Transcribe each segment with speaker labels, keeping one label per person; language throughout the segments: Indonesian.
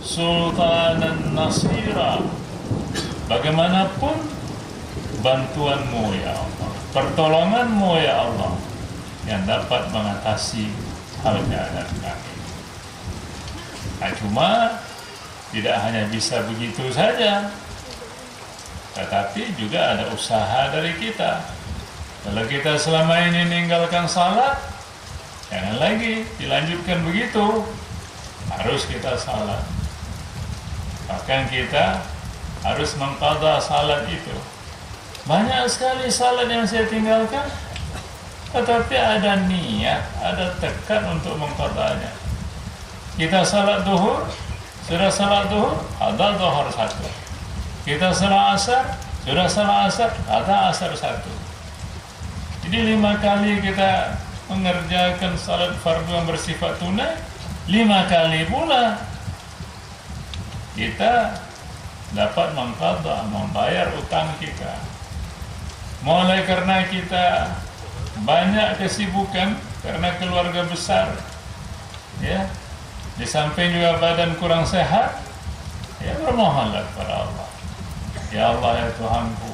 Speaker 1: sultanan nasira. Bagaimanapun bantuanmu ya Allah, pertolonganmu ya Allah yang dapat mengatasi hal keadaan kami. Nah, cuma tidak hanya bisa begitu saja, tetapi juga ada usaha dari kita. Kalau kita selama ini meninggalkan salat, jangan lagi dilanjutkan begitu, harus kita salat. Bahkan kita harus mengqadha salat itu. Banyak sekali salat yang saya tinggalkan, tetapi ada niat, ada tekad untuk mengqadhanya. Kita salat duhur, sudah salat duhur, ada duhur satu. Kita salat asar, sudah salat asar, ada asar satu. Jadi 5 kali kita mengerjakan salat fardu yang bersifat tunai, 5 kali pula kita dapat mengqadha, membayar utang kita. Mulai karena kita banyak kesibukan, karena keluarga besar, ya, di samping juga badan kurang sehat, ya bermohonlah kepada Allah. Ya Allah ya Tuhanku,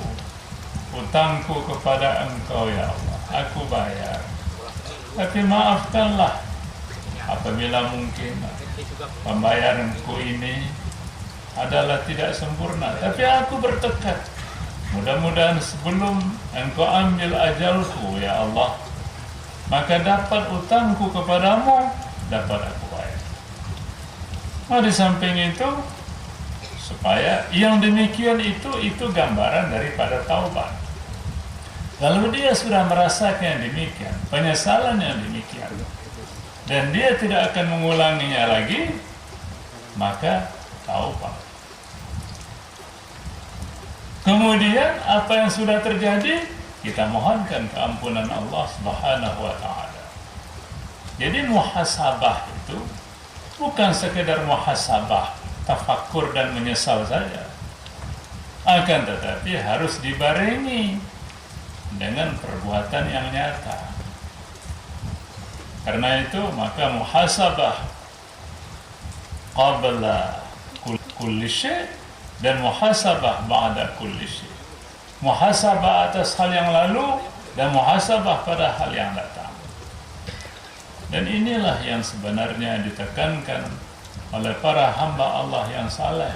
Speaker 1: utangku kepada Engkau ya Allah, aku bayar. Tapi maafkanlah apabila mungkin pembayaranku ini adalah tidak sempurna. Tapi aku bertekad, mudah-mudahan sebelum Engkau ambil ajalku ya Allah, maka dapat utangku kepadamu, dapat aku bayar. Nah, di samping itu, supaya yang demikian itu gambaran daripada taubat. Kalau dia sudah merasakan yang demikian, penyesalan yang demikian, dan dia tidak akan mengulanginya lagi, maka taubat. Kemudian apa yang sudah terjadi, kita mohonkan keampunan Allah Subhanahu wa ta'ala. Jadi muhasabah itu bukan sekedar muhasabah, tafakkur dan menyesal saja, akan tetapi harus dibarengi dengan perbuatan yang nyata. Karena itu maka muhasabah qabla kulli syai' dan muhasabah ba'da kulli syai'. Muhasabah atas hal yang lalu dan muhasabah pada hal yang datang. Dan inilah yang sebenarnya ditekankan oleh para hamba Allah yang saleh,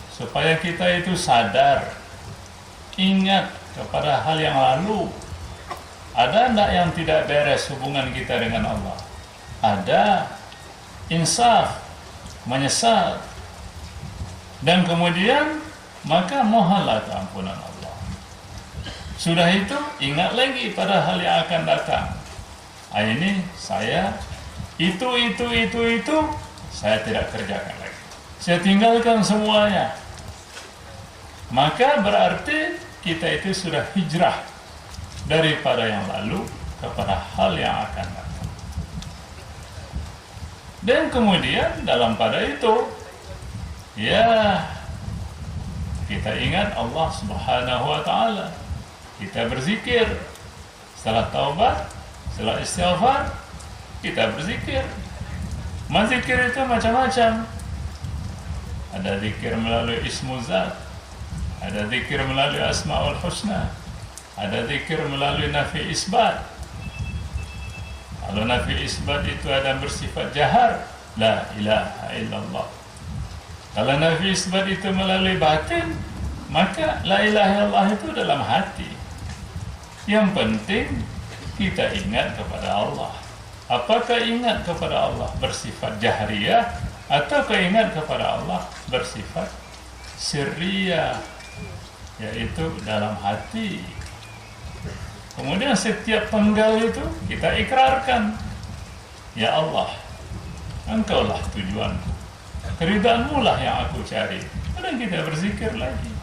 Speaker 1: supaya kita itu sadar, ingat kepada hal yang lalu. Ada enggak yang tidak beres hubungan kita dengan Allah? Ada. Insaf, menyesal, dan kemudian maka mohonlah keampunan Allah. Sudah itu ingat lagi pada hal yang akan datang. Ini saya itu saya tidak kerjakan lagi, saya tinggalkan semuanya. Maka berarti kita itu sudah hijrah daripada yang lalu kepada hal yang akan datang. Dan kemudian dalam pada itu, ya, kita ingat Allah Subhanahu wa ta'ala, kita berzikir. Setelah taubat, setelah istighfar, kita berzikir. Zikir itu macam-macam. Ada zikir melalui ismu zat, ada zikir melalui asma'ul husna, ada zikir melalui nafi isbat. Kalau nafi isbat itu ada bersifat jahar, la ilaha illallah. Kalau nafi isbat itu melalui batin, maka la ilaha illallah itu dalam hati. Yang penting kita ingat kepada Allah. Apakah ingat kepada Allah bersifat jahriyah, atau ingat kepada Allah bersifat sirriyah, yaitu dalam hati. Kemudian setiap penggal itu kita ikrarkan, ya Allah, Engkaulah tujuanku, keridhaanmu lah yang aku cari. Dan kita berzikir lagi.